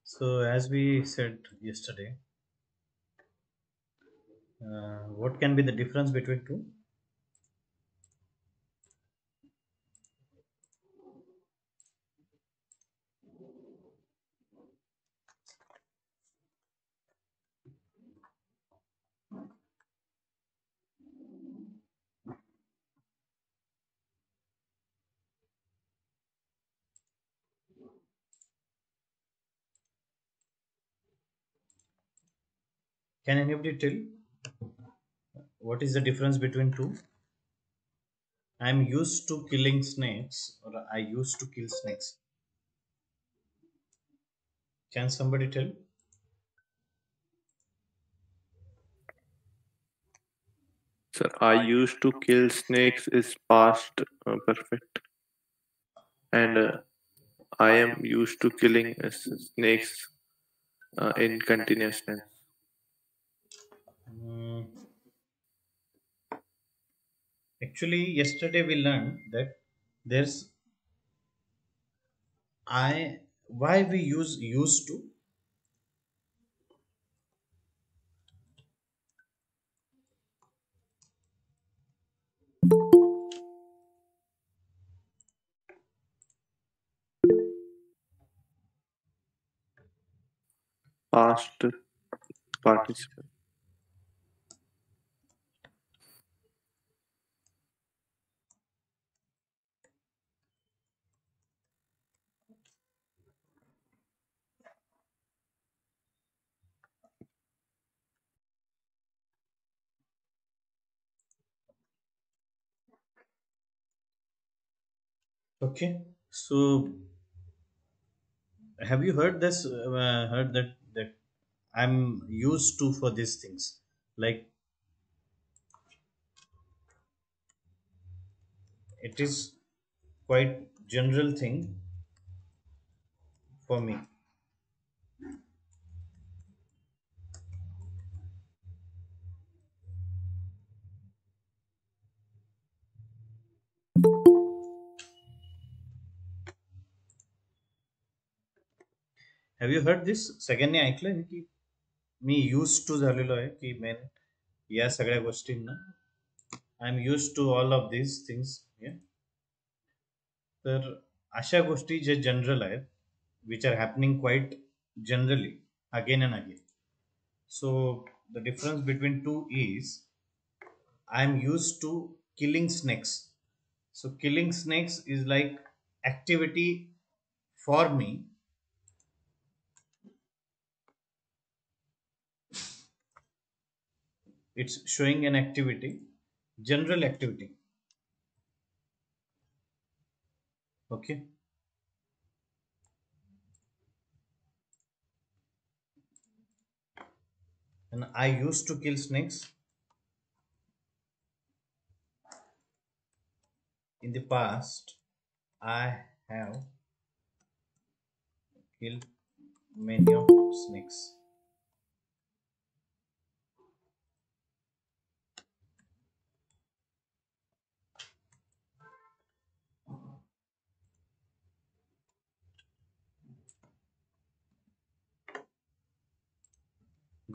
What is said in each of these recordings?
So, as we said yesterday, what can be the difference between two? Can anybody tell what is the difference between two? I'm used to killing snakes, or I used to kill snakes. Can somebody tell? Sir, I used to kill snakes is past perfect, and I am used to killing snakes in continuous tense. Mm, Actually, yesterday we learned that there's I why we use used to. Past participle. Okay, so have you heard this? Heard that I'm used to for these things. Like it is quite general thing for me. Have you heard this? सगळ्यांनी ऐकलंय की मी use to झालेलो आहे की main या सगळ्या गोष्टींना I am use to all of these things. तर अशा गोष्टी जे जनरल आहेत which are happening quite generally again and again. So the difference between two is I am used to killing snakes. So killing snakes is like activity for me. It's showing an activity, general activity. Okay. And I used to kill snakes in the past. I have killed many of snakes.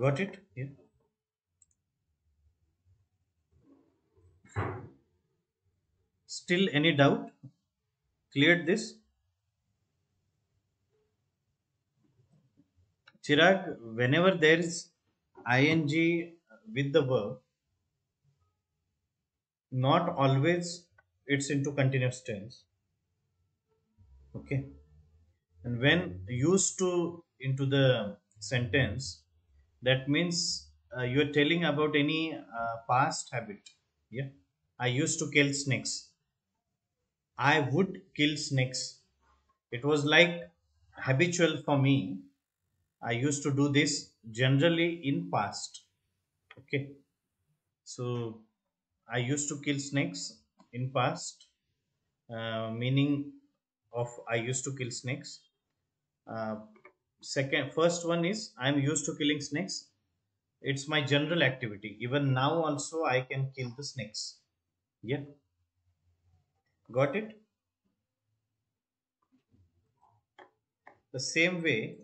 Got it? Yeah. Still any doubt? Cleared this? Chirag, whenever there is ing with the verb, not always it's into continuous tense. Okay. And when used to into the sentence, that means you're telling about any past habit. Yeah. I used to kill snakes. I would kill snakes. It was like habitual for me. I used to do this generally in past. Okay. So I used to kill snakes in past. Meaning of I used to kill snakes. Uh, First one is I'm used to killing snakes. It's my general activity. Even now also I can kill the snakes. Yeah, got it. The same way,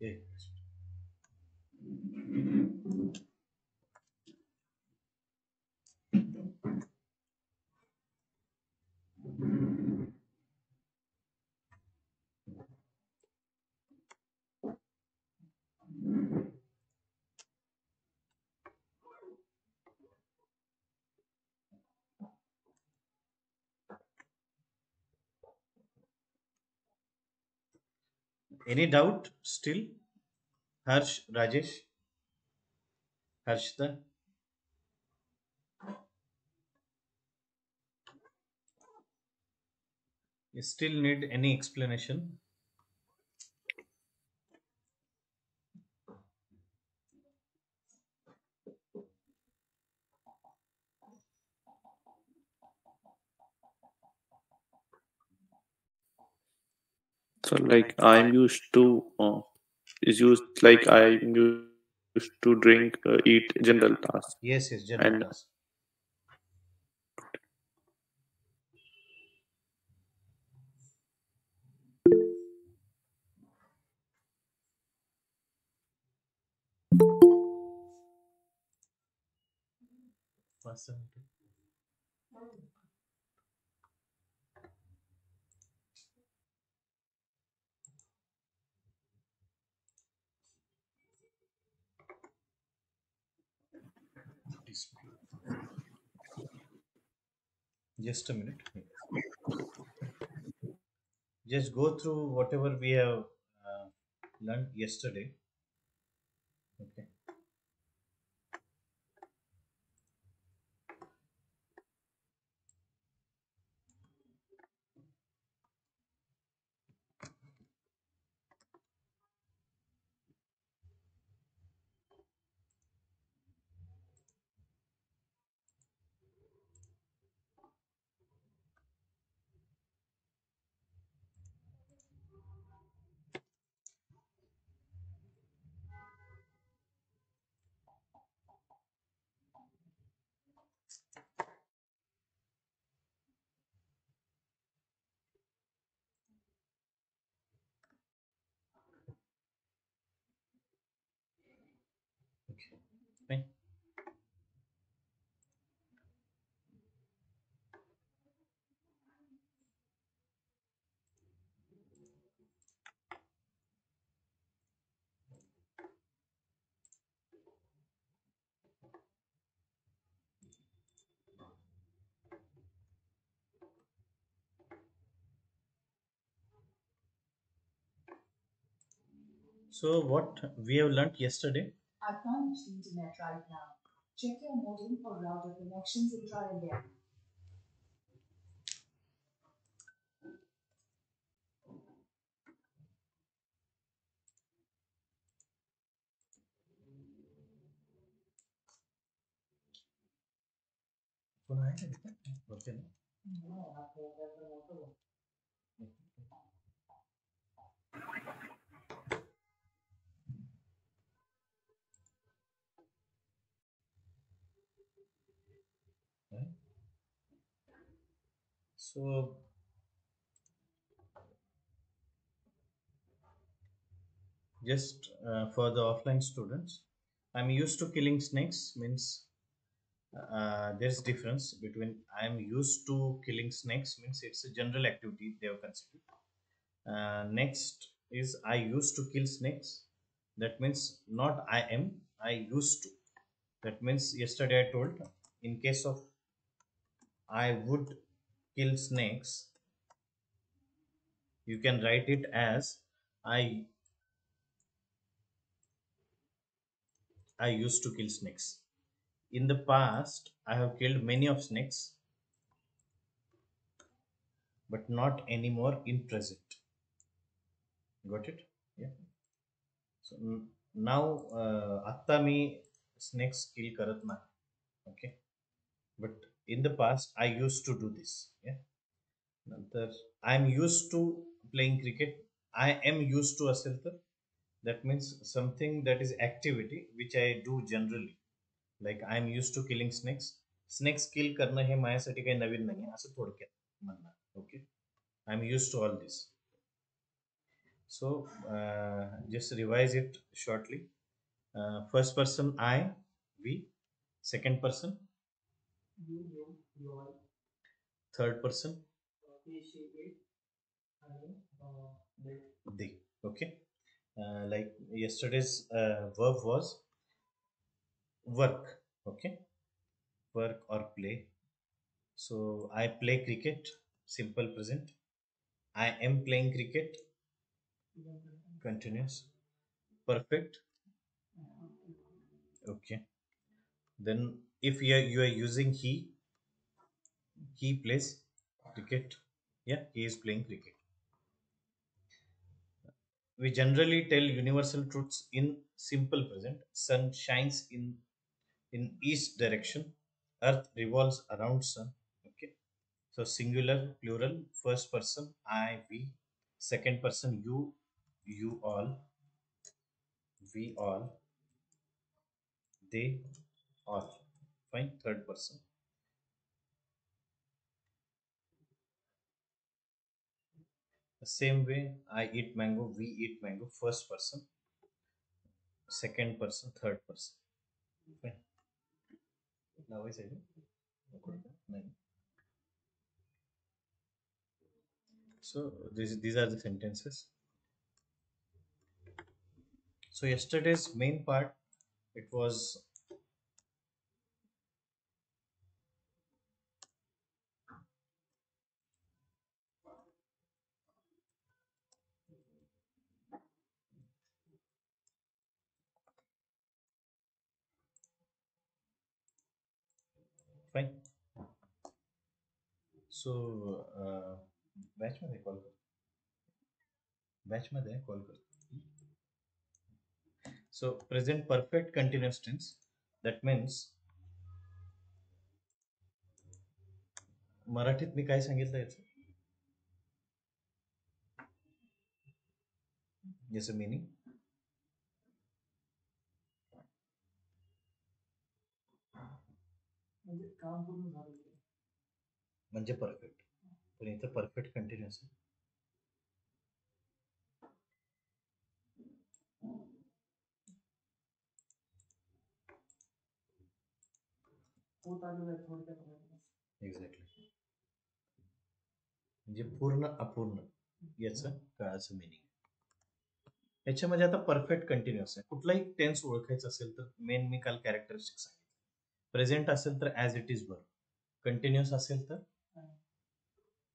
Yeah. Any doubt still? Harsh, Rajesh, Harshita? You still need any explanation? So like I'm used to is used like I'm used to drink, eat general tasks, Yes, yes, and general task. Person. Just a minute. Just go through whatever we have learned yesterday. Okay. Okay. Fine. So what we have learned yesterday? I can't use the internet right now. Check your modem or router connections and try again. पुन्हा आहे का तिथे? होते ना? Right? So just for the offline students, I'm used to killing snakes means there's difference between I'm used to killing snakes means it's a general activity they have considered. Next is I used to kill snakes. That means not I am, I used to. That means yesterday I told in case of I would kill snakes, you can write it as I I used to kill snakes. In the past, I have killed many of snakes, but not anymore in present. Got it? Yeah. So now आत्ता मी snakes kill करत नाही. Okay. But in the past, I used to do this. Yeah. नंतर I am used to playing cricket. I am used to असेल तर that means something that is activity which I do generally. Like I am used to killing snakes. Snakes kill करणं हे माझ्यासाठी काही नवीन नाही असं थोडक्यात म्हणणार. Okay. I am used to all this. So just revise it shortly. First person I, we. Second person third person they. Okay. Like yesterday's verb was work. Okay, work or play. So I play cricket, simple present. I am playing cricket, continuous. Perfect. Okay. Then if you are using he plays cricket. Yeah, he is playing cricket. We generally tell universal truths in simple present. Sun shines in east direction. Earth revolves around sun. Okay. So singular, plural, first person I, we. Second person you all, we all, they all. Fine. Third person. The same way, I eat mango, we eat mango, first person, second person, third person. Fine. Now I say nine. So these are the sentences. So yesterday's main part, it was fine. So batch मध्ये call कर, batch मध्ये call कर. So present perfect continuous tense, that means मराठीत मी काय सांगितलं याचं याचं meaning. म्हणजे परफेक्ट, पण इथं परफेक्ट कंटिन्युअस आहे. एक्झॅक्टली. म्हणजे पूर्ण अपूर्ण याचं काळाचं मिनिंग. याच्यामध्ये आता परफेक्ट कंटिन्युअस आहे. कुठलाही टेन्स ओळखायचं असेल तर मेन मी काल कॅरेक्टरिस्टिक सांगितलं. प्रेझेंट असेल तर as it is verb, continuous असेल तर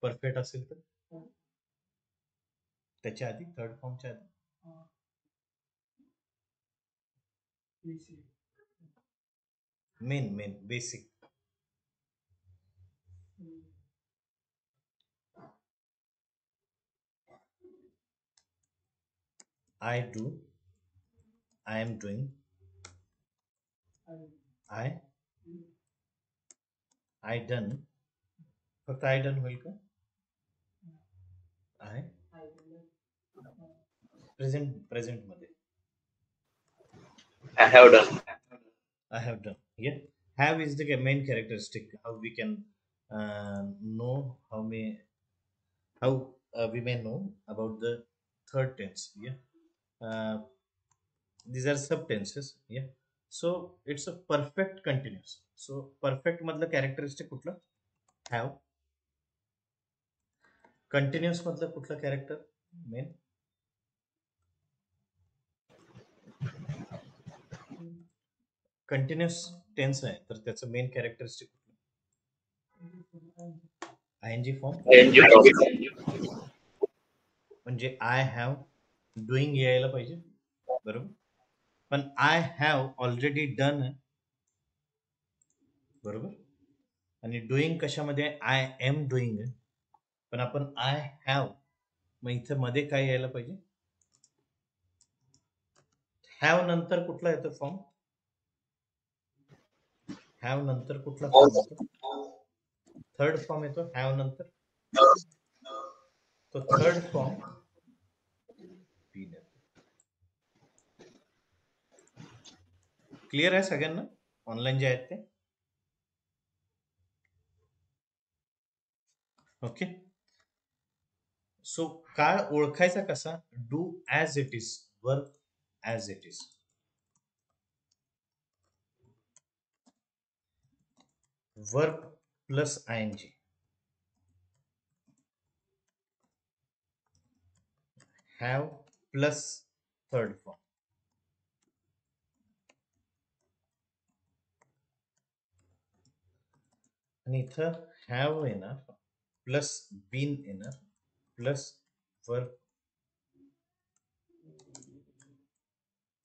परफेक्ट असेल तर त्याच्या आधी थर्ड फॉर्मच्या आधी main basic. I do, I am doing, I done. फक्त I done होईल का? I प्रेझेंट मध्ये I have done. I have done. Yeah, have is the main characteristic. How we can know how we may know about the third tense. Yeah, these are sub tenses. Yeah, so it's a perfect continuous. So perfect मधलं characteristic कुठलं? Have. Continuous मधलं कुठलं character? Main. Continuous tense आहे तर त्याचं main characteristic आयएनजी form. म्हणजे I have doing यायला पाहिजे, बरोबर. पण आय हॅव ऑलरेडी डन आहे, बरोबर. आणि डुईंग कशामध्ये आय एम डुईंग आहे, पण आपण आय हॅव, मग इथं मध्ये काय यायला पाहिजे? हॅव नंतर कुठला येतो फॉर्म? हॅव नंतर कुठला फॉर्म येतो? थर्ड फॉर्म येतो हॅव नंतर. तो थर्ड फॉर्म क्लिअर आहे सगळ्यांना ऑनलाईन जे आहेत ते? ओके. सो काळ ओळखायचा कसा? Do as it is, work as it is. Work plus I N G, have plus third form, आणि इथं हॅव येणार प्लस बीन येणार plus work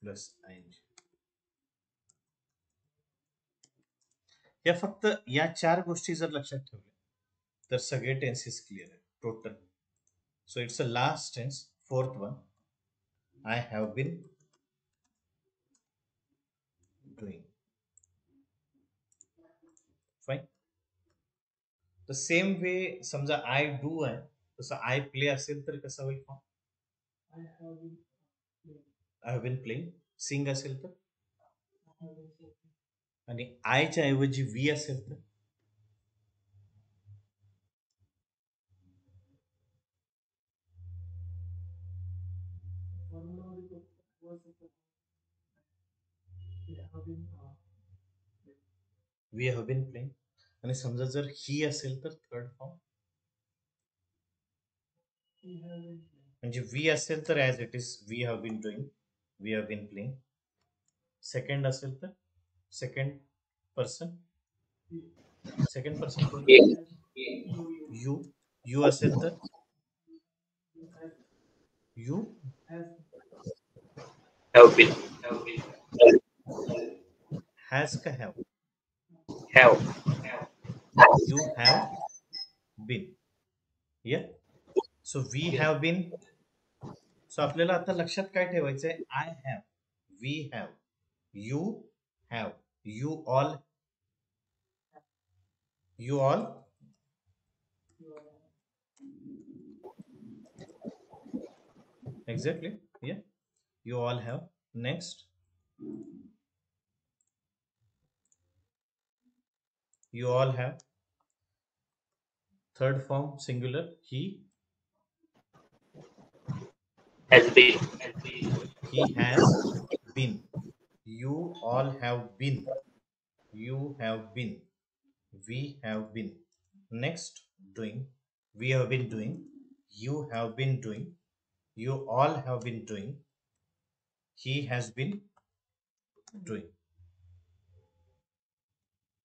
plus I N G. या फक्त या 4 गोष्टी जर लक्षात ठेवल्या तर सगळे टेन्सेस क्लिअर आहे total. So it's a last tense, fourth one, I have been doing. Fine. The same way समजा आय डू आहे तसं आय प्ले असेल तर कसं होईल form? I have been playing. Ing असेल तर, आणि आयच्या ऐवजी वी असेल तर वी हॅव बीन प्लेइंग. आणि समजा जर ही असेल तर थर्ड फॉर्म, म्हणजे वी असेल तर as it is we have been doing, we have been playing. Second असेल तर सेकंड पर्सन, सेकंड पर्सन कोण? यू. यू असेल तर यू Have been. हॅज का have? Have. You have been. Yeah so we have been. सो आपल्याला आता लक्षात काय ठेवायचं आहे? I have, we have, you have, you all, you all, exactly, yeah, you all have. Next, you all have. Third form singular, he Has been. has been. You all have been, you have been, we have been. Next, doing, we have been doing, you have been doing, you all have been doing, he has been doing.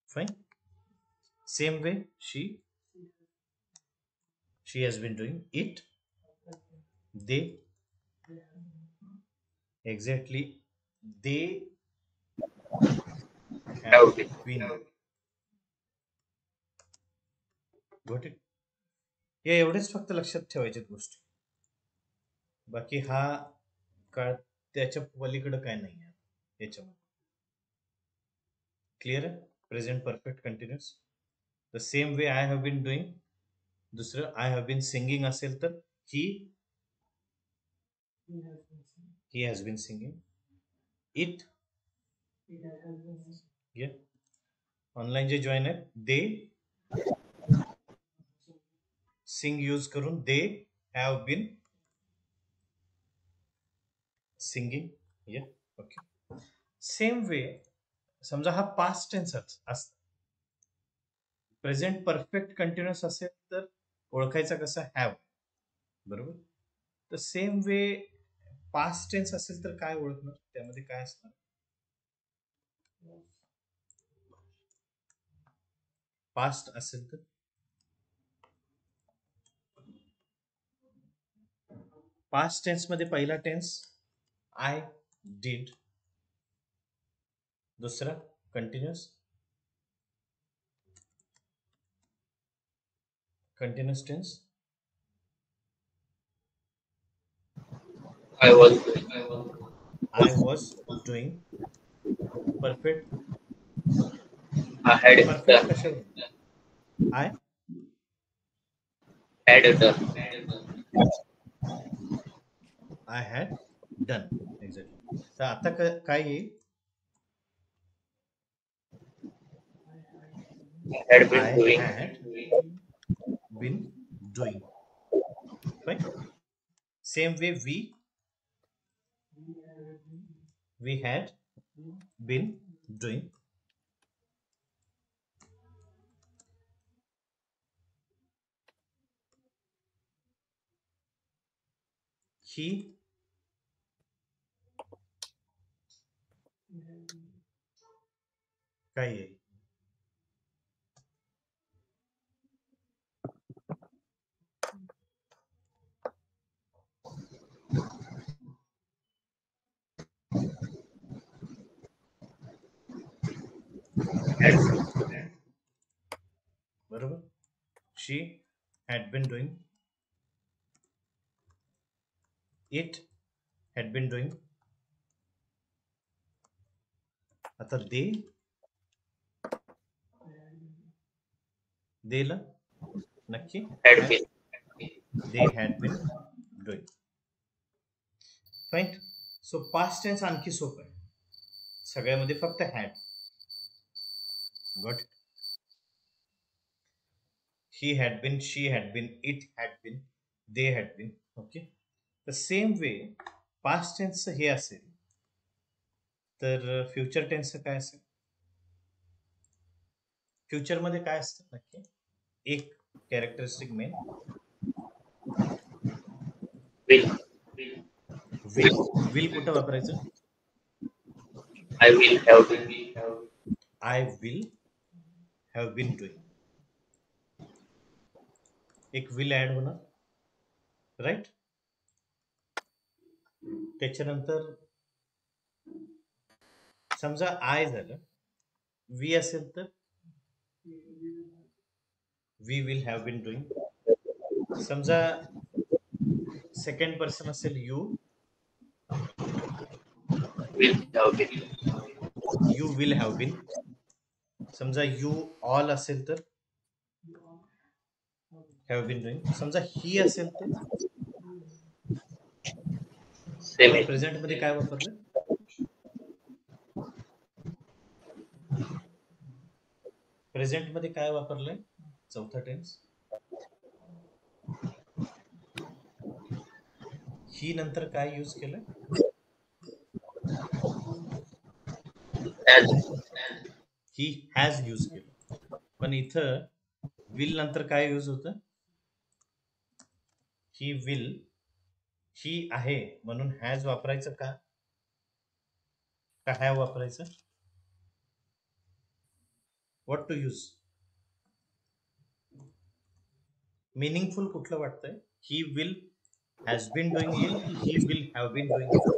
Fine. Same way, she has been doing it, they, exactly, they have Have been. been. Got it? या एवढेच फक्त लक्षात ठेवायच्या गोष्टी. बाकी हा काळ त्याच्या पलीकडे काय नाही आहे याच्यामध्ये. क्लिअर आहे? Present perfect continuous. The same way I have been doing. दुसरं आय हॅव बीन सिंगिंग असेल तर he has been singing. It, online जे जॉईन आहेत दे सिंग यूज करून they have been singing. Yeah okay. Same way समजा हा past tense असतं, present perfect continuous असेल तर ओळखायचा कसा? हॅव. बरोबर. तर सेम वे पास्ट टेन्स असेल तर काय ओळखणार? त्यामध्ये काय असणार? पास्ट असेल तर पास्ट टेन्स मध्ये पहिला टेन्स आय डिड, दुसरा continuous, continuous tense I was. I was doing. Perfect, I had perfect done. कशावर? I Had done. I had done. Exactly. तर आता काय येईल? Had been I doing. had been doing. Right? Same way we had been doing. He काय आहे? बरोबर. She had been doing. It had been doing. आता देला नक्की had been. they had been doing. Right? So past tense आणखी सोपं आहे. सगळ्यामध्ये फक्त had. Got it? He had been, she had been, it had been, they had been. Okay. The same way past tense हे असेल तर future tense काय असेल? Future मध्ये काय असतं नक्की? एक कॅरेक्टरिस्टिक मेन Will. विल कुठं वापरायचं? I will have been. I will have been doing. एक विल ऍड होणार, राईट? त्याच्यानंतर समजा आय झालं, वी असेल तर we will have been doing. समजा सेकंड पर्सन असेल you, Will have been. You will have been. समजा यू ऑल असेल तर हॅव बीन डुईंग. समजा ही असेल तर Same. प्रेझेंट मध्ये काय वापरलं? प्रेझेंट मध्ये काय वापरलंय? चौथा टेन्स. ही नंतर काय यूज केलं? Has. ही हॅज यूज केलं. पण इथं विल नंतर काय यूज होतं? ही विल, ही आहे म्हणून हॅज वापरायचं का हॅव वापरायचं? What to use? मिनिंगफुल कुठलं वाटतंय? He will has been doing येईल की he will have been doing येईल?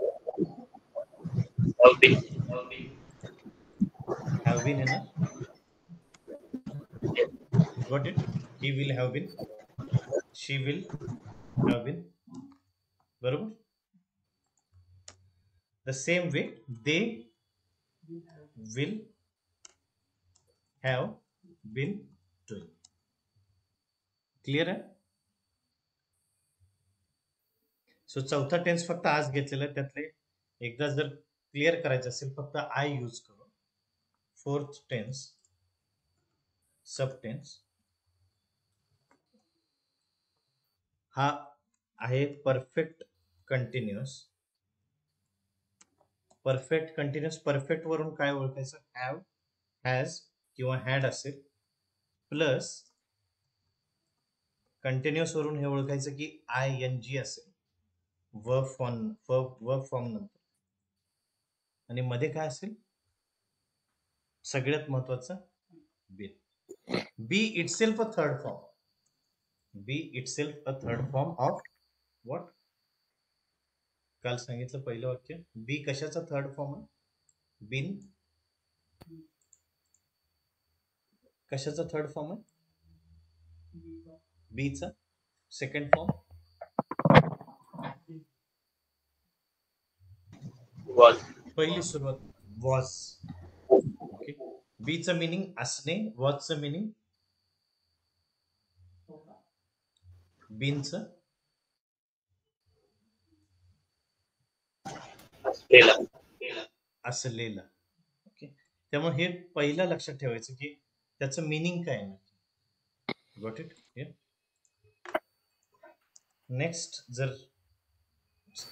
Have been. हॅव बीन येणार. Got it? He will have been, she will have been. बरोबर. The same way they will have been doing. Clear आहे? So चौथा tense फक्त आज घेतलेला आहे. त्यातले एकदा जर क्लिअर करायचं असेल फक्त आय यूज करू. फोर्थ टेन्स सब टेन्स हा आहे perfect continuous. Perfect continuous, perfect वरून काय ओळखायचं? हॅव, हॅज किंवा हॅड असेल, प्लस कंटिन्युअस वरून हे ओळखायचं की आय एन जी असेल वर्ब फॉर्म नंतर, आणि मध्ये काय असेल? सगळ्यात महत्वाचं been. Be itself a third form. Be itself a third form of what? काल सांगितलं पहिलं वाक्य. बी कशाचा थर्ड फॉर्म आहे? बिन कशाचा थर्ड फॉर्म आहे? बीचा सेकंड फॉर्म Was. पहिली सुरुवात वॉज. ओके. बीचं मिनिंग असणे, वॉजचं मिनिंग बीनचं Aslela. असलेलं. ओके. त्यामुळे हे पहिलं लक्षात ठेवायचं की त्याचं मिनिंग काय आहे. Got it? नेक्स्ट जर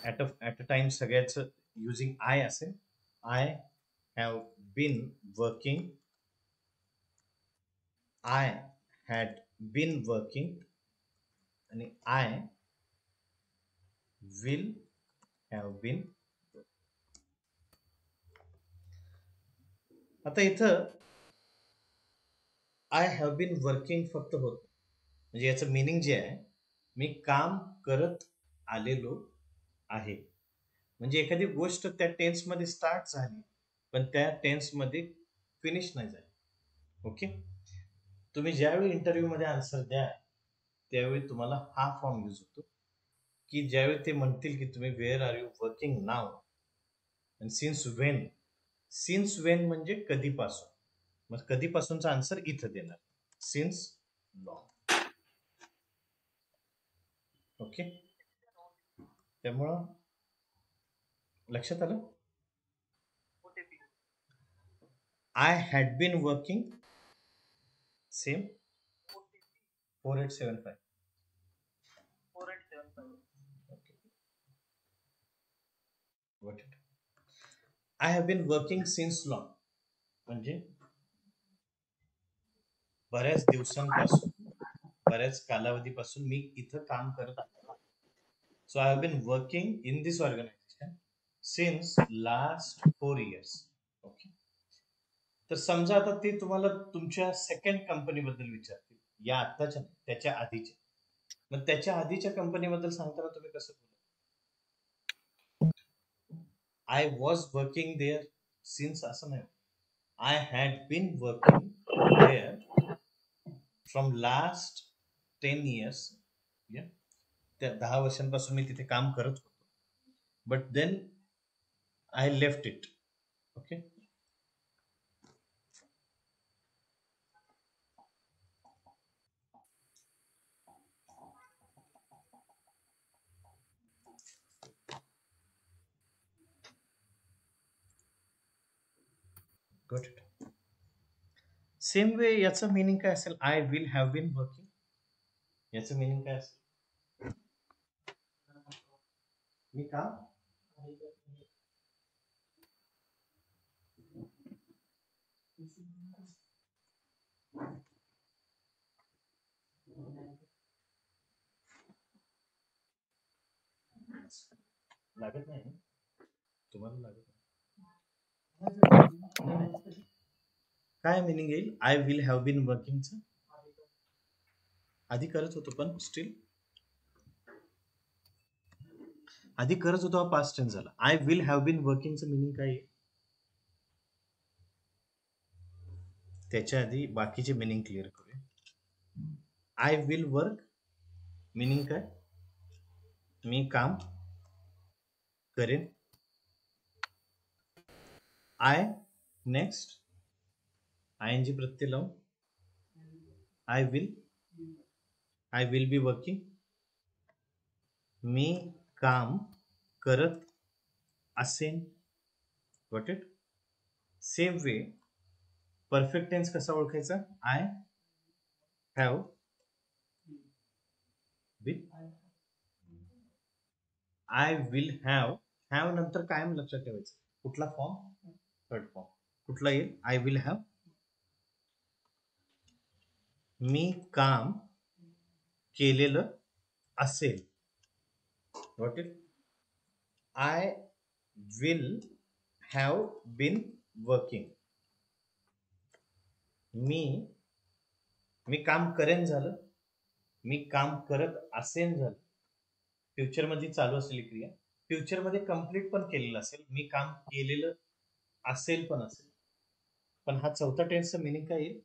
ॲट अ टाइम सगळ्याच युजिंग आय असेल, I have been working, I had been working आणि आय विल हॅव बीन. आता इथं आय हॅव बीन वर्किंग फक्त होत, म्हणजे याचं मिनिंग जे आहे, मी काम करत आलेलो आहे. म्हणजे एखादी गोष्ट त्या टेन्समध्ये स्टार्ट झाली पण त्या टेन्समध्ये फिनिश नाही झाली. ओके, तुम्ही ज्यावेळी इंटरव्ह्यूमध्ये आन्सर द्या त्यावेळी तुम्हाला हा फॉर्म यूज होतो, की ज्यावेळी ते म्हणतील की तुम्ही वेअर आर यू वर्किंग नाव आणि सिन्स वेन. सिन्स वेन म्हणजे कधीपासून, मग कधीपासूनचा आन्सर इथं देणार, सिन्स लॉंग. ओके, त्यामुळं लक्षात आलं. I had been working, same 4875. Okay. Got it. I have been working since long, म्हणजे बऱ्याच दिवसांपासून, बऱ्याच कालावधीपासून मी इथं काम करत आहे. So I have been working in this organisation since last 4 years. Okay, तर समजा आता ते तुम्हाला तुमच्या सेकंड कंपनीबद्दल विचारतील, या आत्ताच्या, त्याच्या आधीच्या. मग त्याच्या आधीच्या कंपनीबद्दल सांगताना तुम्ही कसं बोला? I was working there since असं नाही, I had been working there from last 10 years. त्या 10 वर्षांपासून मी तिथे काम करत होतो, but then I left it. Okay, got it. Same way याचं मिनिंग काय असेल? I will have been working, याचं मिनिंग काय असेल? मी काम लागत नाही, तुम्हाला लागत नाही. काय मिनिंग येईल आय विल हॅव बीन वर्किंगचं? आधी करत होतो पण स्टील आधी करत होतो, हा पास्ट टेन्स झाला. आय विल हॅव बीन वर्किंगचं मिनिंग काय आहे? त्याच्या आधी बाकीचे मिनिंग क्लिअर करूया. आय विल वर्क मिनिंग काय? मी काम करेन. आय नेक्स्ट आयएनजी प्रत्यय लावून आय विल बी वर्किंग. मी काम करत असेन. Got it. Same way perfect tense कसा ओळखायचा? I have been, I will have, have नंतर कायम लक्षात ठेवायचं कुठला फॉर्म? Third form. कुठला येईल? आय विल हॅव. मी काम केलेलं असेल. Got it. I will have been working. मी काम करेन झालं, मी काम करत असेन झालं. फ्युचर मध्ये चालू असलेली क्रिया, फ्युचर मध्ये कंप्लीट पण केलेलं असेल, मी काम केलेलं असेल पण असेल. पण हा चौथा टेन्सचा मिनिंग काय येईल?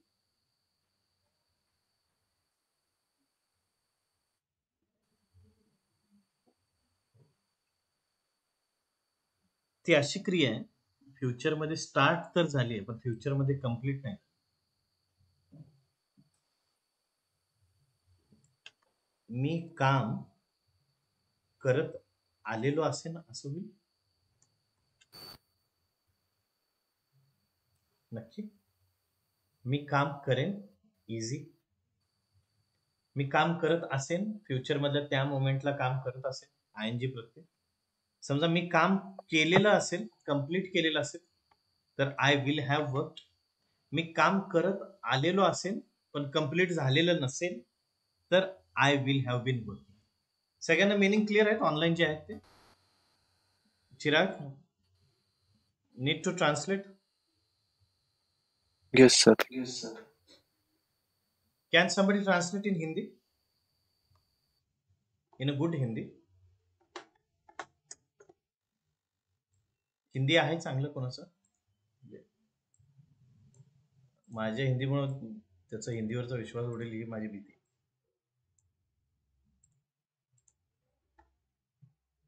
ती अशी क्रिया आहे फ्युचर मध्ये स्टार्ट तर झाली आहे पण फ्युचर मध्ये कंप्लीट नाही. मी काम करत आलेलो असेल असं होईल नक्की. मी काम करेन इझी. मी काम करत असेन फ्युचर मधल्या त्या मोमेंटला काम करत असेल आयएनजी प्रत्यय. समजा मी काम केलेलं असेल, कंप्लीट केलेलं असेल तर आय विल हॅव वर्क. मी काम करत आलेलो असेल पण कंप्लीट झालेलं नसेल तर I will have been working. सगळ्यांना मिनिंग क्लिअर आहेत ऑनलाईन जे आहेत ते? Chirag, need to translate? Yes, sir. Can somebody translate in Hindi? In a good Hindi? Hindi आहे चांगलं कोणाचं? माझ्या हिंदीमुळे त्याचा हिंदीवरचा विश्वास उडेल ही माझी भीती.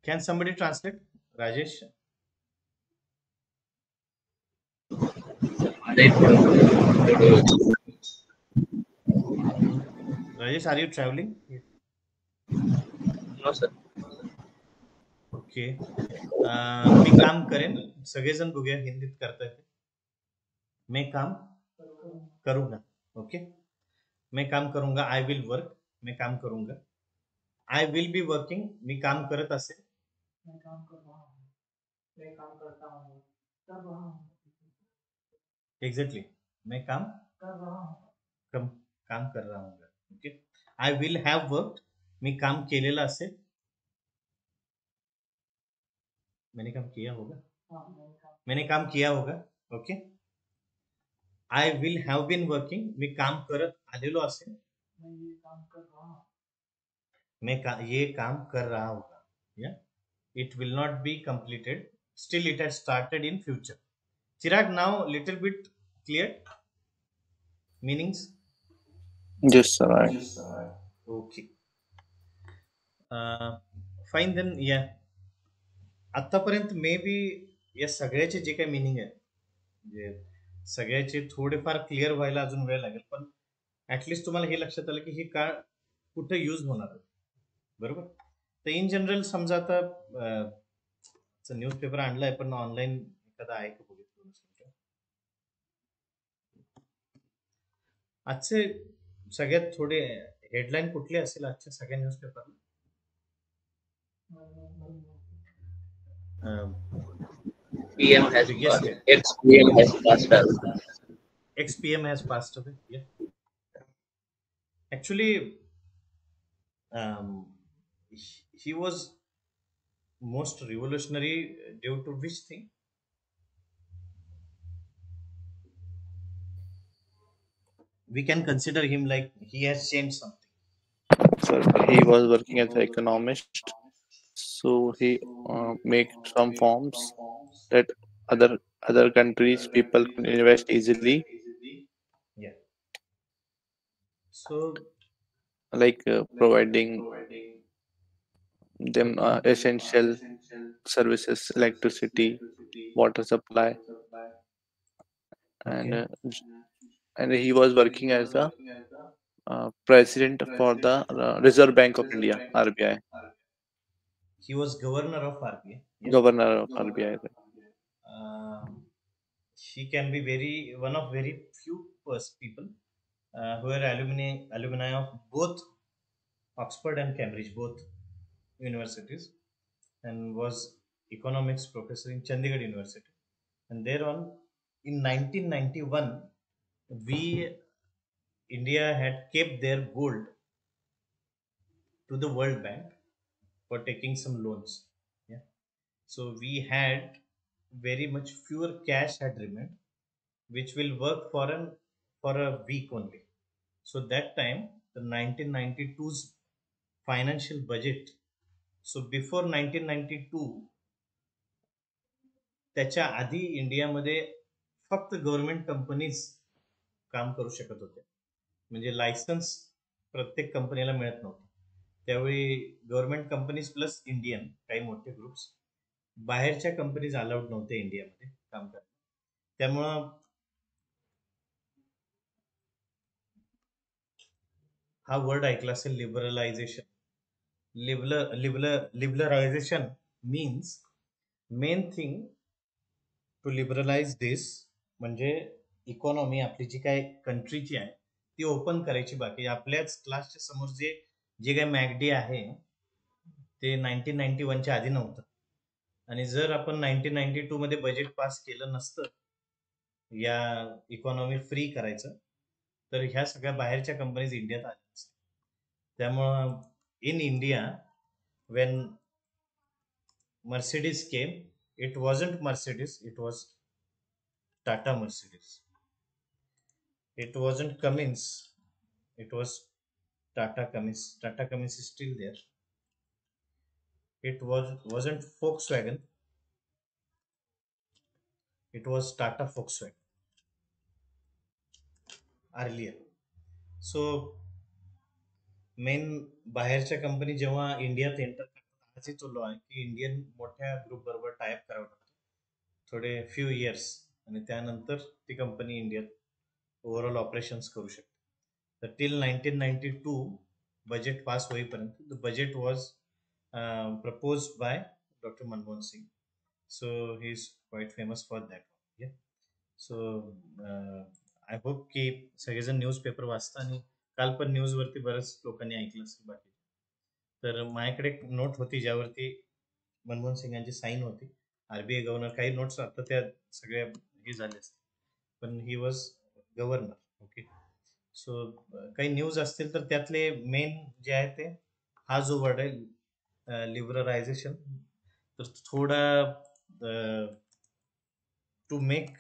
Can somebody translate? Rajesh? Rajesh, are you traveling? No, sir. Okay. मी काम करेन. सगळेजण बघूया हिंदीत करता येते. मैं काम करूंगा. ओके. मैं काम करूंगा. I will work. मैं काम करूंगा. I will be working. मी काम करत असेल. मैं काम कर रहा हूँ. मैं काम करता हूँ. कर रहा हूँ. एक्झॅक्टली. मैं काम कर रहा हूँ. काम कर रहा हूँ. Okay. I will have work. मी काम केलेलं असेल. मैंने काम किया होगा. हाँ, मैंने काम किया होगा. Okay. I will have been working. मी काम करत आलेलो असेल. मैं ये काम कर रहा हूँ. ये काम कर रहा होगा. Yeah it will not be completed. Still it has started in future. Chirag, now little bit clear meanings? Yes, sir. Okay. Fine then. या आतापर्यंत मे बी या सगळ्याचे जे काही मिनिंग आहे म्हणजे सगळ्याचे थोडेफार क्लिअर व्हायला अजून वेळ लागेल, पण ऍटलिस्ट तुम्हाला हे लक्षात आलं की हे काळ कुठे यूज होणार आहे. बरोबर. तर इन जनरल समजा आता न्यूजपेपर आणलाय पण ऑनलाईन एखादा आहे का बघितलं. आजचे सगळ्यात थोडे हेडलाईन कुठले असेल आजच्या सगळ्या न्यूजपेपरला? PM has Biggest passed. hit. Ex-PM has passed away. Ex-PM has passed away. Yeah. Actually, he was most revolutionary due to which thing? We can consider him like he has changed something. Sir, he was working as an economist, so he make some forms that other countries people can invest easily, Yeah. So like providing them essential services, electricity, water supply, okay. and he was working as a president for the Reserve Bank of India, RBI. He was governor of RBI. Yeah. Governor of RBI. He can be one of very few people who are alumni of both Oxford and Cambridge, both universities, and was economics professor in Chandigarh University. And thereon, in 1991, India had kept their gold to the World Bank for taking some loans. Yeah. So we had very much fewer cash had remained, which will work for a week only. So that time, the 1992's financial budget. So before 1992, त्याच्या आधी इंडियामध्ये फक्त government companies काम करू शकत होत्या. म्हणजे licence प्रत्येक कंपनीला मिळत नव्हतं. त्यावेळी गव्हर्नमेंट कंपनीज प्लस इंडियन काही मोठे ग्रुप्स, बाहेरच्या कंपनीज अलाउड नव्हते इंडियामध्ये काम करायला. त्यामुळं हा वर्ड ऐकला असेल, liberalisation. Liberalisation means main thing to liberalise this म्हणजे इकॉनॉमी आपली जी काय कंट्रीची आहे ती ओपन करायची बाकी. आपल्याच क्लासच्या समोर जे जे काही मॅगडी आहे ते 1991च्या आधी नव्हतं. आणि जर आपण 1992 मध्ये बजेट पास केलं नसतं या इकॉनॉमी फ्री करायचं, तर ह्या सगळ्या बाहेरच्या कंपनीज इंडियात आल्या नसत्या. त्यामुळं in India when Mercedes came, it wasn't Mercedes, it was Tata Mercedes. It wasn't Cummins, it was Tata Cummins. Tata Cummins is still there. It wasn't Volkswagen, it was Tata Volkswagen earlier. So main बाहेरच्या company जेव्हा इंडियात enter करतात, आजही तो law आहे की Indian मोठ्या group बरोबर टायअप करावं लागतं थोडे फ्यू इयर्स, आणि त्यानंतर ती कंपनी इंडियात ओव्हरऑल ऑपरेशन्स करू शकते. तर टिल 1992 बजेट पास होईपर्यंत the budget was propose by doctor Manmohan Singh. So he is quite famous for that. So I hope की सगळेजण न्यूजपेपर वाचता, आणि काल पण न्यूजवरती बऱ्याच लोकांनी ऐकलं असेल बाकी. तर माझ्याकडे एक नोट होती ज्यावरती मनमोहन सिंग यांची साईन होती. आरबीआय गव्हर्नर, काही नोट्स आता त्या सगळ्या हे झाले असते, पण he was governor. Okay. So काही न्यूज असतील तर त्यातले मेन जे आहे ते हा जो वर्ड आहे लिबरलायझेशन, तर थोडा टू मेक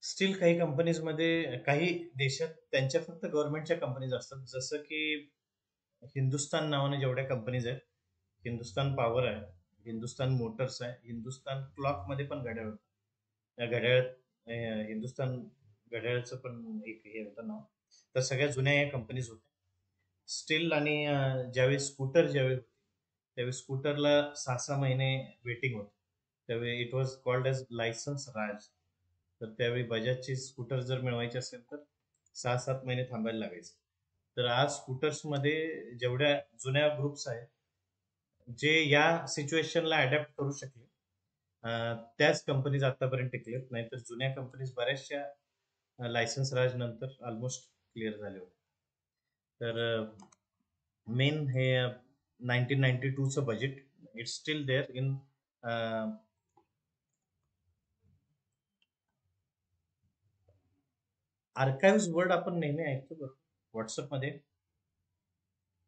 स्टील काही कंपनीजमध्ये, काही देशात त्यांच्या फक्त गव्हर्नमेंटच्या कंपनीज असतात. जसं की हिंदुस्तान नावाने जेवढ्या कंपनीज आहेत, हिंदुस्तान पॉवर आहे, हिंदुस्तान मोटर्स आहे, हिंदुस्तान क्लॉक मध्ये पण घड्याळ होतं. त्या घड्याळ हिंदुस्तान घड्याळाचं पण एक हे होतं नाव. तर सगळ्या जुन्या या कंपनीज होत्या स्टील. आणि ज्यावेळी स्कूटर ज्यावेळी होती त्यावेळी स्कूटरला 6-6 महिने वेटिंग होतं. त्यावेळी it was called as licence Raj. तर त्यावेळी बजाजची स्कूटर जर मिळवायची असेल तर 6-7 महिने थांबायला लागायचं. तर आज स्कूटर्समध्ये जेवढ्या जुन्या ग्रुप्स आहेत जे या सिच्युएशनला अडॅप्ट करू शकले, त्याच कंपनीज आतापर्यंत टिकलेत. नाहीतर जुन्या कंपनीज बऱ्याचशा लायसन्स राज नंतर ऑलमोस्ट क्लिअर झाले होते. तर मेन हे 1992चं budget it's still there in archive word आपण नेहमी ऐकतो बरं व्हॉट्सअपमध्ये.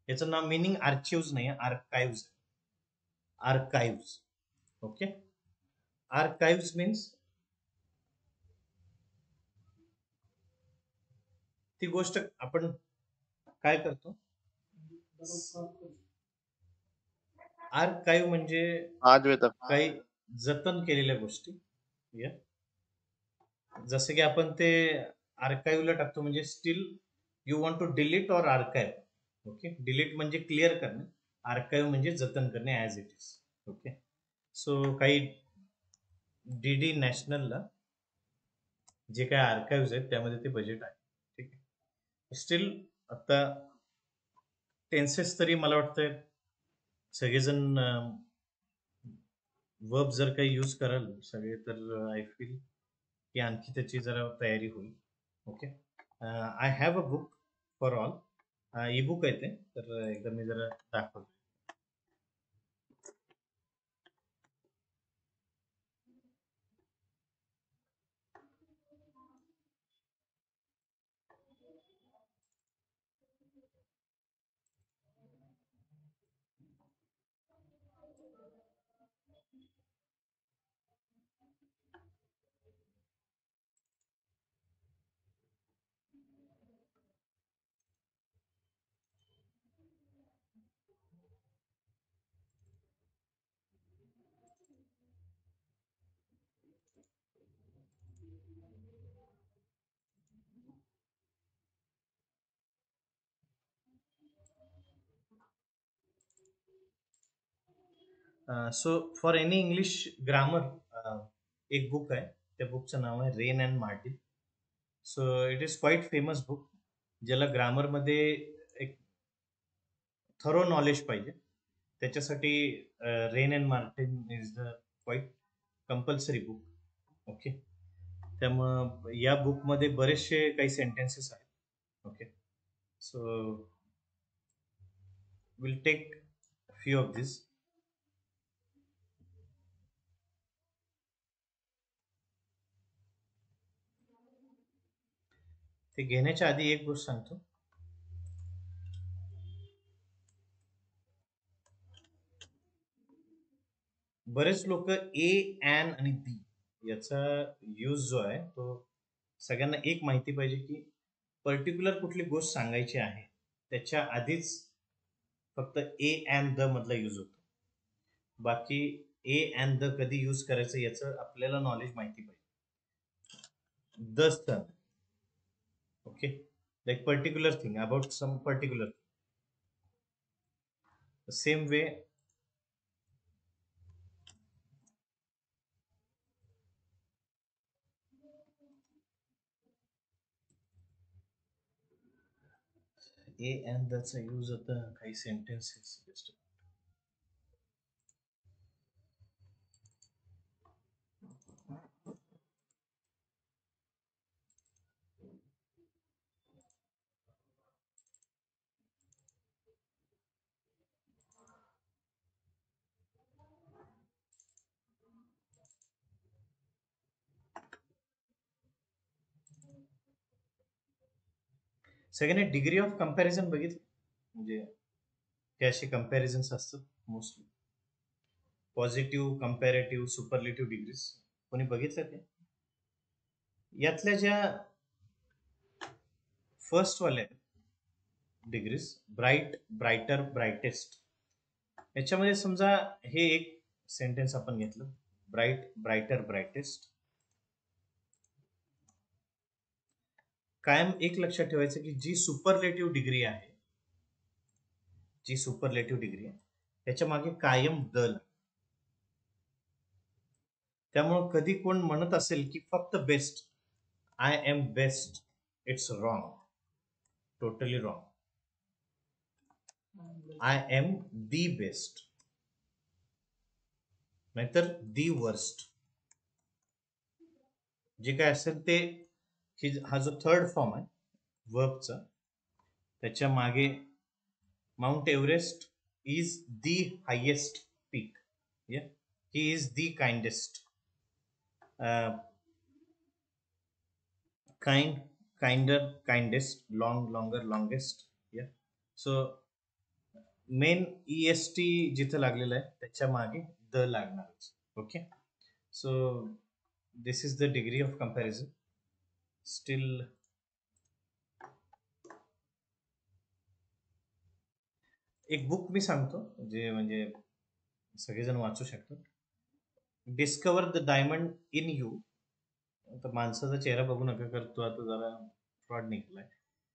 याचं नाव मिनिंग आर्चिव्ह नाही, archive. Archive. Okay. Archive means ती गोष्ट आपण काय करतो. आर्काइव्ह म्हणजे काही जतन केलेल्या गोष्टी. जसं की आपण ते आर्काइव्हला टाकतो, म्हणजे still you want to delete or archive. Okay. Delete म्हणजे क्लिअर करणे, आर्काइव्ह म्हणजे जतन करणे as it is. Okay. So काही डीडी नॅशनलला जे काही आर्काइव्ह आहेत त्यामध्ये ते बजेट आहे. ठीक आहे. स्टील आता टेन्सेस तरी मला वाटतं सगळेजण वर्ब जर काही यूज कराल सगळे, तर आय फील की आणखी त्याची जरा तयारी होईल. Okay. I have a book for all. E book आहे ते, तर एकदा मी जरा दाखवतो. So for any English grammar एक बुक आहे, त्या बुकचं नाव आहे Wren and Martin. So it is quite famous book, ज्याला ग्रामरमध्ये एक थरो नॉलेज पाहिजे त्याच्यासाठी Wren and Martin is the quite compulsory book. Okay, त्यामुळं या बुकमध्ये बरेचसे काही सेंटेन्सेस आहेत. Okay, so will take few of this. ते घेण्याच्या आधी एक गोष्ट सांगतो. बरेच लोक ए, ॲन आणि दी याचा यूज जो आहे तो सगळ्यांना एक माहिती पाहिजे की पर्टिक्युलर कुठली गोष्ट सांगायची आहे त्याच्या आधीच फक्त ए अँड द मधला यूज होतो. बाकी ए अँड द कधी यूज करायचं याचं आपल्याला नॉलेज माहिती पाहिजे. The sun, okay, like particular thing about some particular thing. Same way a and दचा यूज होता काही सेंटेन्सेस. सगळ्यांनी डिग्री ऑफ कंपॅरिझन बघितलं, म्हणजे हे असे कंपॅरिझन्स असतात mostly positive, comparative, superlative degrees. कोणी बघितलं ते? यातल्या ज्या फर्स्ट वाल्या डिग्रीज ब्राईट, ब्रायटर, ब्रायटेस्ट, याच्यामध्ये समजा हे एक सेंटेन्स आपण घेतलं ब्राईट, ब्रायटर, ब्रायटेस्ट. कायम एक लक्षात ठेवायचं की जी सुपरलेटिव्ह डिग्री आहे, जी सुपरलेटिव्ह डिग्री आहे त्याच्या मागे कायम दल. त्यामुळं कधी कोण म्हणत असेल की फक्त best, I am best, it's wrong, totally wrong. I am the best, नाहीतर दी वर्स्ट. जे काय असेल ते हा जो थर्ड फॉर्म आहे वर्बचा, त्याच्या मागे Mount Everest is the highest peak, he is the kindest, kind, kinder, kindest, long, longer, longest. So main EST जिथं लागलेलं आहे त्याच्या मागे द लागणारच. Okay, so this is the degree of comparison. Still एक बुक मी सांगतो जे म्हणजे सगळेजण वाचू शकतात. Discover the diamond in you. तर माणसाचा चेहरा बघू नका करतो, आता जरा फ्रॉड निघलाय.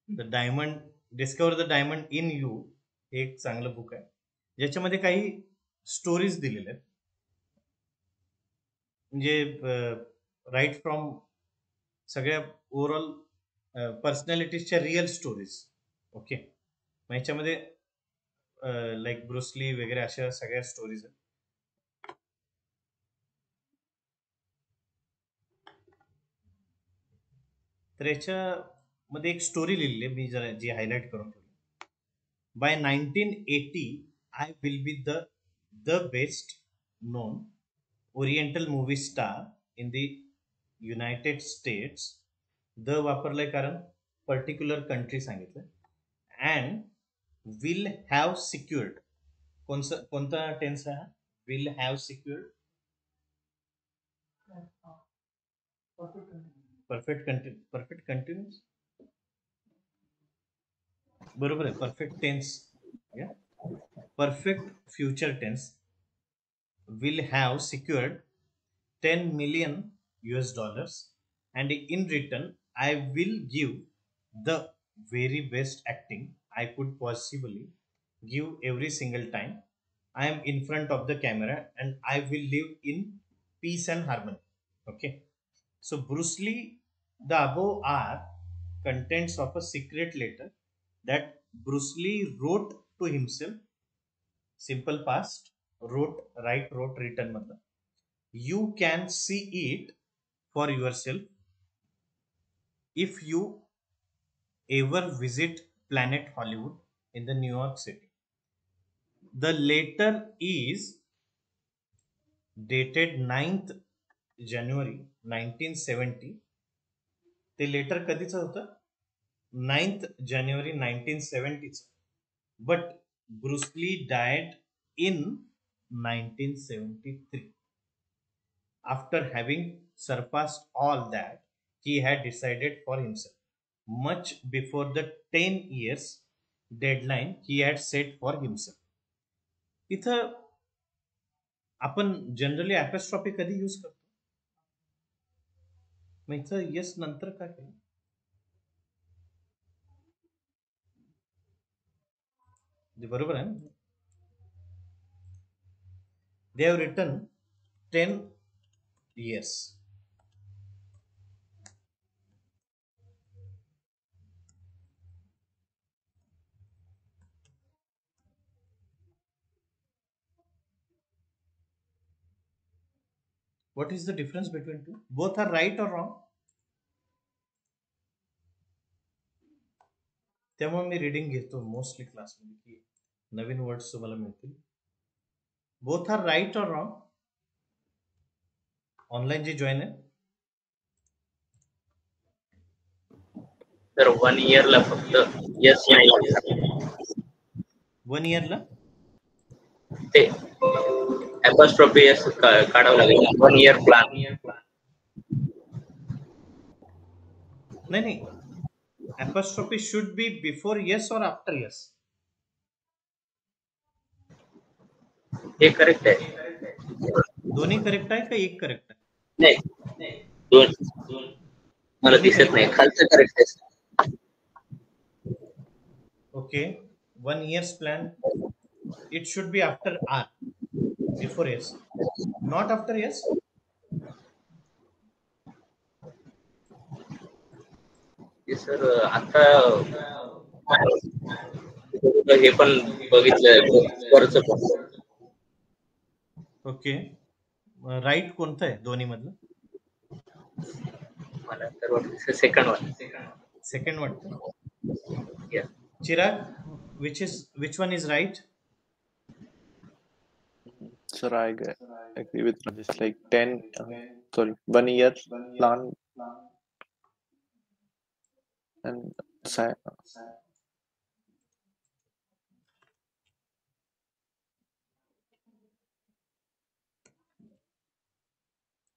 The diamond, discover the diamond in you हे एक चांगलं बुक आहे ज्याच्यामध्ये काही स्टोरीज दिलेल्या आहेत, म्हणजे राईट फ्रॉम सगळ्या ओव्हरऑल पर्सनॅलिटीजच्या रिअल स्टोरीज. ओके, मग ह्याच्यामध्ये लाईक ब्रुसली वगैरे अशा सगळ्या स्टोरीज आहेत. तर याच्यामध्ये एक स्टोरी लिहिली आहे मी जरा जी हायलाइट करून ठेवली. By 1980 I will be the best known oriental movie star in the United States. The वापरलंय कारण पर्टिक्युलर कंट्री सांगितलं. अँड विल हॅव सिक्युअर्ड, कोणता टेन्स आहे हा? Will have secured, perfect continuous, बरोबर आहे. Perfect tense, perfect future tense. Will have secured $10 million and in return I will give the very best acting I could possibly give every single time I am in front of the camera and I will live in peace and harmony. Okay, So Bruce Lee, the above are contents of a secret letter that Bruce Lee wrote to himself. Simple past, wrote, written मतलब. You can see it for yourself if you ever visit Planet Hollywood in the New York City. The letter is dated 9th January 1970. ते letter कधीचं होतं? 9th January 1970. But Bruce Lee died in 1973. After having surpassed all that, he had decided for himself, much before the 10 years deadline he had set for himself. इथं आपण generally apostrophe कधी use करतो? मग इथं yes नंतर काय केलं? ते बरोबर आहे ना? They have written 10 years. What is the difference between two? Both are right or wrong? त्यामुळे मी रीडिंग घेतो मोस्टली क्लासमध्ये की नवीन वर्ड्स तुम्हाला मिळतील. बोथ आर राईट और रॉंग? ऑनलाईन जे जॉईन आहे तर 1 इयरला फक्त यस नाही लागणार. 1 इयरला ते ॲपॉस्ट्रॉफी यस काढावं लागेल. 1 इयर प्लॅन. नाही नाही, apostrophe should be before yes और आफ्टर यस. हे करेक्ट आहे. दोन्ही करेक्ट आहे का एक करेक्ट आहे? नाही, दोन मला दिसत नाही. खालचं करेक्ट आहे. Okay, 1 year's plan, it should be after R, before S, not after S. Sir आता हे पण बघितलं वरचं पण. ओके, राईट कोणतं आहे दोन्ही मधलं? मला तर वाटतं सेकंड वन. सेकंड वाटतं. Yeah. Chirag, which one is right? Sir, I agree with this. Like 1 year plan and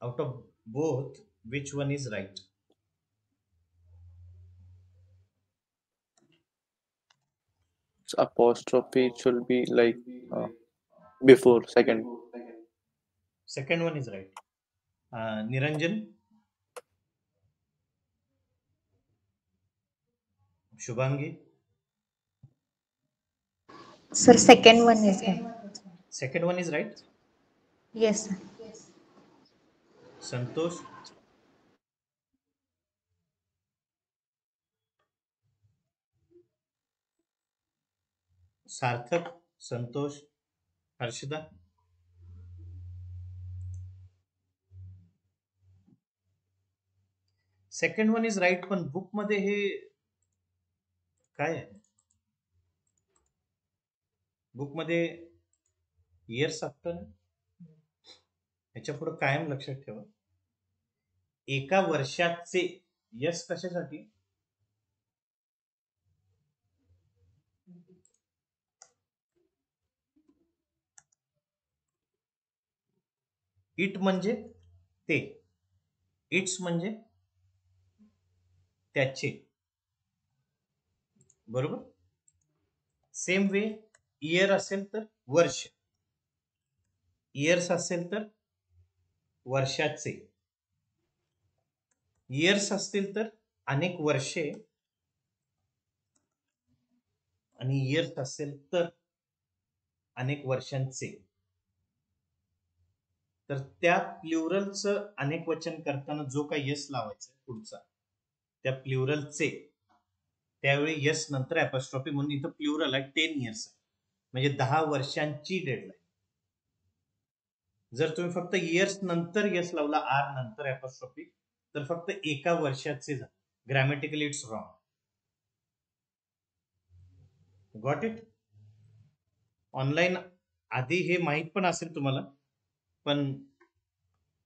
Out of both, which one is right? apostrophe should be like before second. Second one is right. Niranjan, Shubhangi, Sir, second one is right. second one is right. Yes, sir. Santosh, Sarthak, Santosh, Harshida. Second one is right, पण book मध्ये हे काय आहे? Book मध्ये years after ह्याच्या पुढे कायम लक्षात ठेवा, एका वर्षाचे यस कशासाठी? इट म्हणजे ते, इट्स म्हणजे त्याचे, बरोबर. सेम वे इयर असेल तर वर्ष, इयर्स असेल तर वर्षाचे, इयर्स असतील तर अनेक वर्षे, आणि इयर्स असेल तर अनेक वर्षांचे. तर त्या प्ल्युरलचं अनेक वचन करताना जो काही यस लावायचा पुढचा त्या प्ल्युरलचे त्यावेळी यस नंतर ॲपॉस्ट्रॉफी म्हणून इथं प्ल्युरल आहे 10 इयर्स म्हणजे 10 वर्षांची डेडलाईन. जर तुम्ही फक्त इयर्स नंतर यस लावला आर नंतर ॲपॉस्ट्रॉफी तर फक्त एका वर्षाचे झाले. Grammatically it's wrong. Got it. Online आधी हे माहित पण असेल तुम्हाला, पण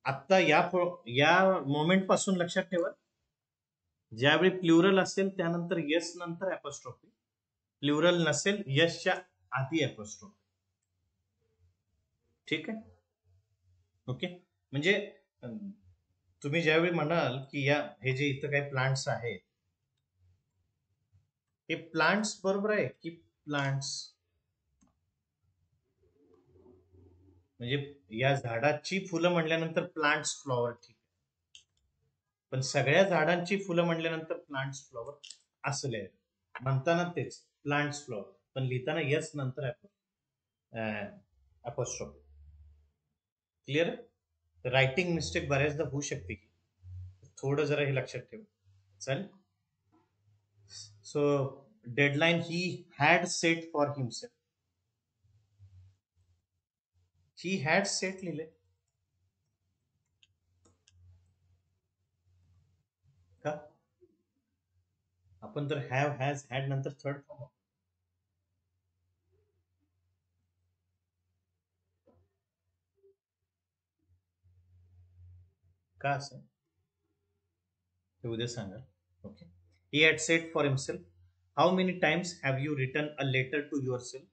आता या मोमेंट पासून लक्षात ठेवा, ज्यावेळी प्ल्युरल असेल त्यानंतर यस नंतर ॲपॉस्ट्रॉफी, प्ल्युरल नसेल यसच्या आधी ॲपॉस्ट्रॉफी. ठीक आहे. ओके. म्हणजे तुम्ही ज्यावेळी म्हणाल की हे जे इथं काही प्लांट्स आहेत हे प्लांट्स बरोबर आहे की प्लांट्स म्हणजे या झाडाची फुलं म्हणल्यानंतर प्लांट्स फ्लॉवर ठीक आहे, पण सगळ्या झाडांची फुलं म्हणल्यानंतर प्लांट्स फ्लॉवर असं लिहायचं. म्हणताना तेच प्लांट्स फ्लॉवर, पण लिहिताना यस नंतर ॲपॉस्ट्रॉफी. क्लिअर. रायटिंग मिस्टेक बऱ्याचदा होऊ शकते की थोडं जरा हे लक्षात ठेवा. चालेल. So deadline he had set for himself. He had set लिहिले का? आपण तर हॅव हॅज हॅड नंतर थर्ड फॉर्म का असं ते उद्या सांगा. Okay. He had said for himself, how many times have you written a letter to yourself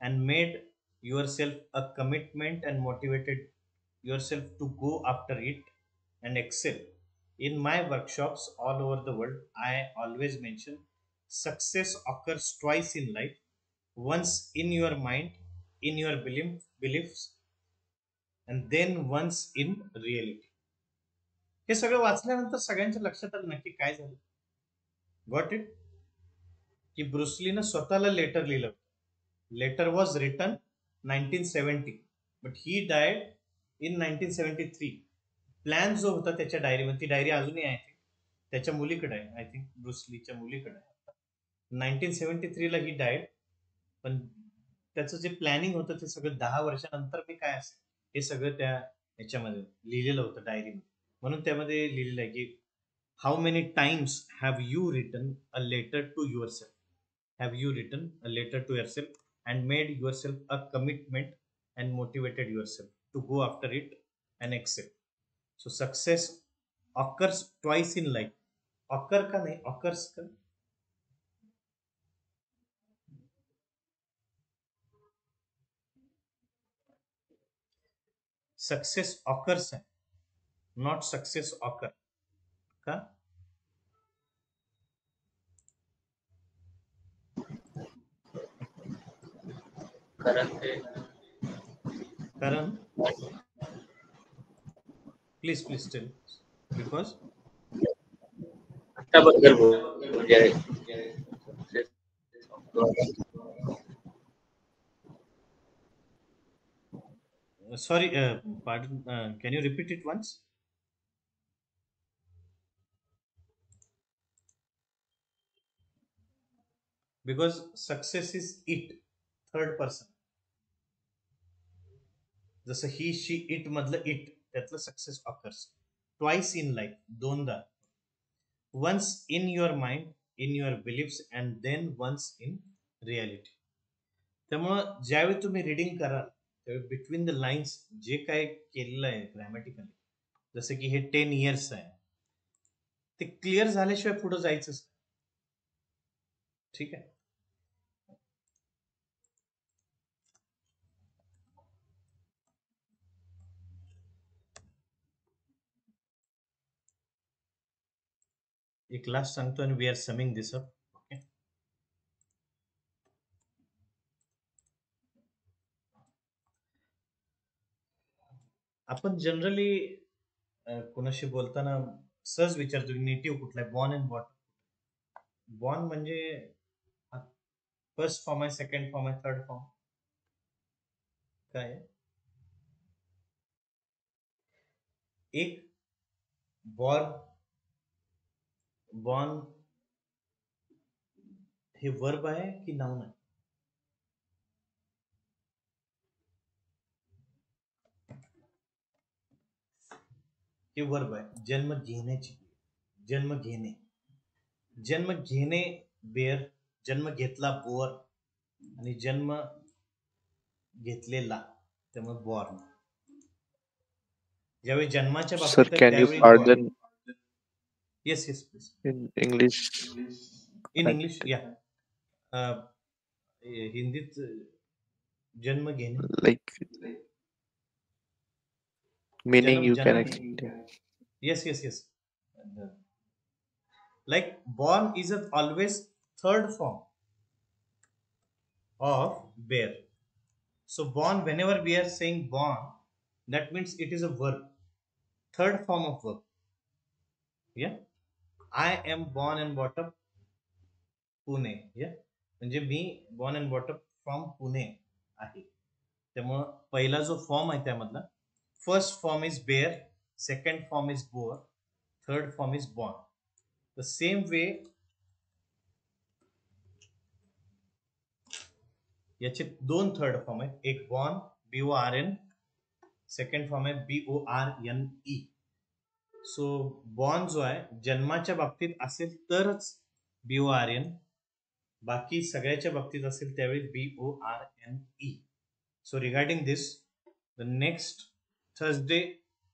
and made yourself a commitment and motivated yourself to go after it and excel? In my workshops all over the world, I always mention success occurs twice in life, once in your mind, in your beliefs, and then once in reality. हे सगळं वाचल्यानंतर सगळ्यांच्या लक्षात आलं नक्की काय झालं. Got it. की ब्रुसलीनं स्वतःला लेटर लिहिलं. Letter was written 1970 but he died in 1973. Plan जो होता त्याच्या डायरीमध्ये, ती डायरी अजूनही आहे त्याच्या मुलीकडे आहे, आय थिंक ब्रुसलीच्या मुलीकडे आहे. 1973 ला ही डायड, पण त्याचं जे प्लॅनिंग होतं ते सगळं 10 वर्षानंतर मी काय असेल हे सगळं त्या ह्याच्यामध्ये लिहिलेलं होतं डायरीमध्ये. म्हणून त्यामध्ये लिहिलेलं आहे की how many times have you written a letter to yourself? Have you written a letter to yourself and made yourself a commitment and motivated yourself to go after it and excel? So success occurs twice in life. Occur का नहीं, occurs का. Success occurs है, not success occur का. कारण please tell. Because आताबद्दल म्हणजे sorry, pardon, can you repeat it once? Because success is it, third person. जसं he she it मधलं it त्यातलं success occurs twice in life, दोनदा. Once in your mind, in your beliefs and then once in reality. त्यामुळं ज्यावेळी तुम्ही reading कराल त्यावेळी between the lines जे काय केलेलं आहे ग्रॅमॅटिकली, जसं की हे 10 इयर्स आहे, ते क्लिअर झाल्याशिवाय पुढे जायचंच. ठीक आहे. एक लास्ट सांगतो आणि we are summing this up. Okay. आपण जनरली कोणाशी बोलताना सहज विचारतो नेटिव्ह कुठला आहे, बॉर्न अँड वॉट. बॉर्न म्हणजे फर्स्ट फॉर्म आहे, सेकंड फॉर्म आहे, थर्ड फॉर्म काय आहे. एक बॉर्न, बॉर्न हे वर्ब आहे की नाउन आहे? हे वर्ब आहे. जन्म घेण्याची, जन्म घेणे, जन्म घेणे बेअर, जन्म घेतला बोअर, आणि जन्म घेतलेला त्यामुळे बॉर्न. ज्यावेळी जन्माच्या Sir, बाबतीत can you त्यावेळी pardon yes yes please in English? In English या हिंदीत जन्म घेणे, Like meaning जन्म you can जन्म explain. yes yes yes like born is a always third form of bear. So born, whenever we are saying born, that means it is a verb, third form of verb. Yeah, I am born and brought up Pune. Yeah, म्हणजे मी born and brought up from Pune आहे. त्यामुळं पहिला जो form आहे त्यामधला, first form is bear, second form is bore, third form is born. The same way याचे दोन third form आहेत. एक बॉर्न BORN, सेकंड फॉर्म आहे BORNE. सो बॉर्न जो आहे जन्माच्या बाबतीत असेल तरच BORN, बाकी सगळ्याच्या बाबतीत असेल त्यावेळी BORNE. So regarding this, the next Thursday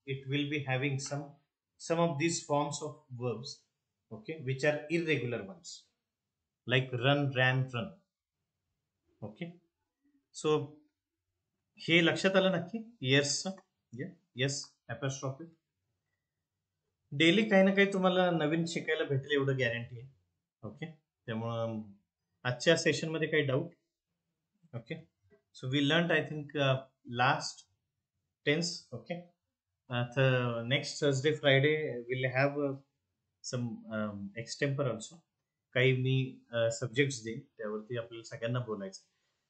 it will be having some of these forms of verbs, okay, which are irregular ones, like run, ran, run. Okay, so हे लक्षात आलं नक्की? Yes, yes, apostrophe. डेली काही ना काही तुम्हाला नवीन शिकायला भेटेल एवढं गॅरंटी आहे. ओके, त्यामुळं आजच्या सेशन मध्ये काही doubt? Okay, so we learned I think last tense. Okay, next Thursday Friday we'll have some extemporary also. काही मी सब्जेक्ट्स देईन, त्यावरती आपल्याला सगळ्यांना बोलायचं.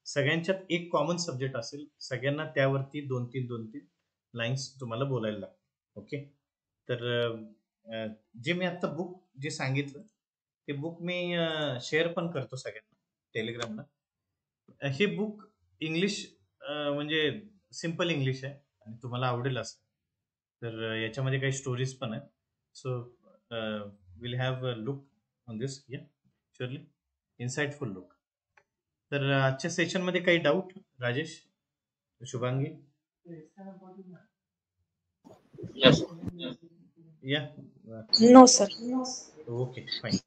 सगळ्यांच्यात एक कॉमन सब्जेक्ट असेल, सगळ्यांना त्यावरती 2-3 लाईन्स तुम्हाला बोलायला लागतात. ओके, तर जे मी आता बुक जे सांगितलं ते बुक मी शेअर पण करतो सगळ्यांना टेलिग्रामला. हे बुक इंग्लिश म्हणजे सिम्पल इंग्लिश आहे आणि तुम्हाला आवडेल असं. तर याच्यामध्ये काही स्टोरीज पण आहेत. So will have a look on this. या शुअरली इन्साइटफुल लुक. तर आजच्या सेशन मध्ये काही डाऊट? राजेश, शुभांगी? या No, sir. Okay fine.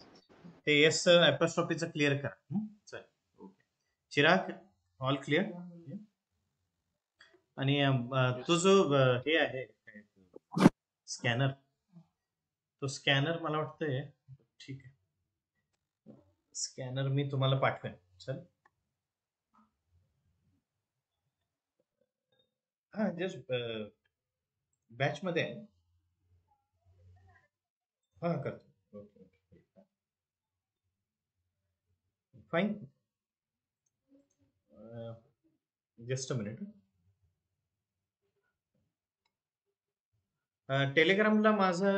ते येस ॲपॉस्ट्रॉफीचं क्लिअर करा. चल ओके. चिराग, ऑल क्लिअर? आणि तो जो हे आहे स्कॅनर, तो स्कॅनर मला वाटतंय ठीक आहे. स्कॅनर मी तुम्हाला पाठवेन. चल हा जस्ट बॅच मध्ये आहे. हा करतो. Okay fine. Just a minute. टेलिग्रामला माझा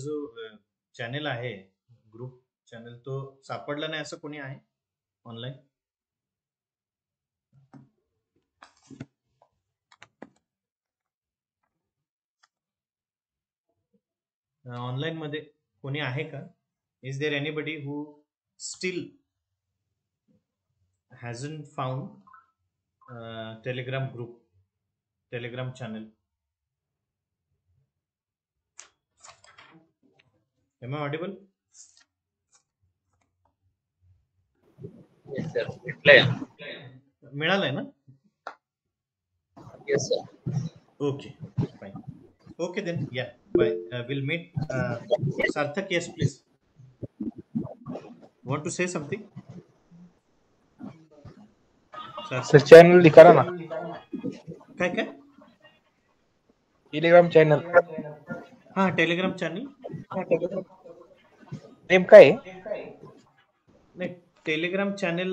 जो चॅनेल आहे, ग्रुप चॅनेल, तो सापडला नाही असं कोणी आहे ऑनलाईन? ऑनलाईन मध्ये कोणी आहे का? Is there anybody who still hasn't found Telegram group, Telegram channel? Am I audible? Yes, sir. Reply. मिळालंय ना? Yes, sir. Okay, fine. Okay then, yeah, bye. We'll meet. Sarthak, yes, please. Want to say something? Sir channel करा ना, काय काय? Telegram channel हा Telegram channel name काय आहे? नाही, टेलिग्राम चॅनल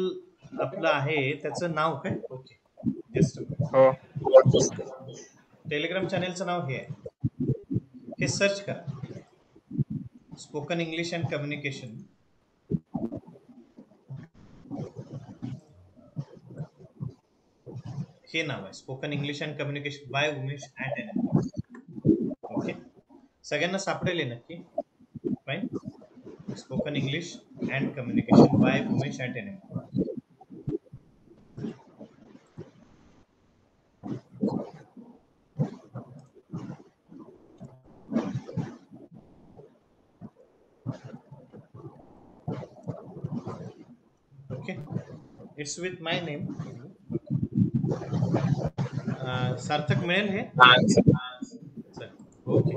आपलं आहे, त्याचं नाव काय? ओके, जस्ट हो टेलिग्राम चॅनलचं नाव हे आहे. हे सर्च करा, स्पोकन इंग्लिश अँड कम्युनिकेशन. हे नाव आहे, spoken English and communication bye Umesh @NME. Okay, सगळ्यांना सापडेल नक्की. Fine. Spoken English and communication bye Umesh @NME. Okay, it's with my name. सार्थक मिळेल हे. हा, सर. ओके.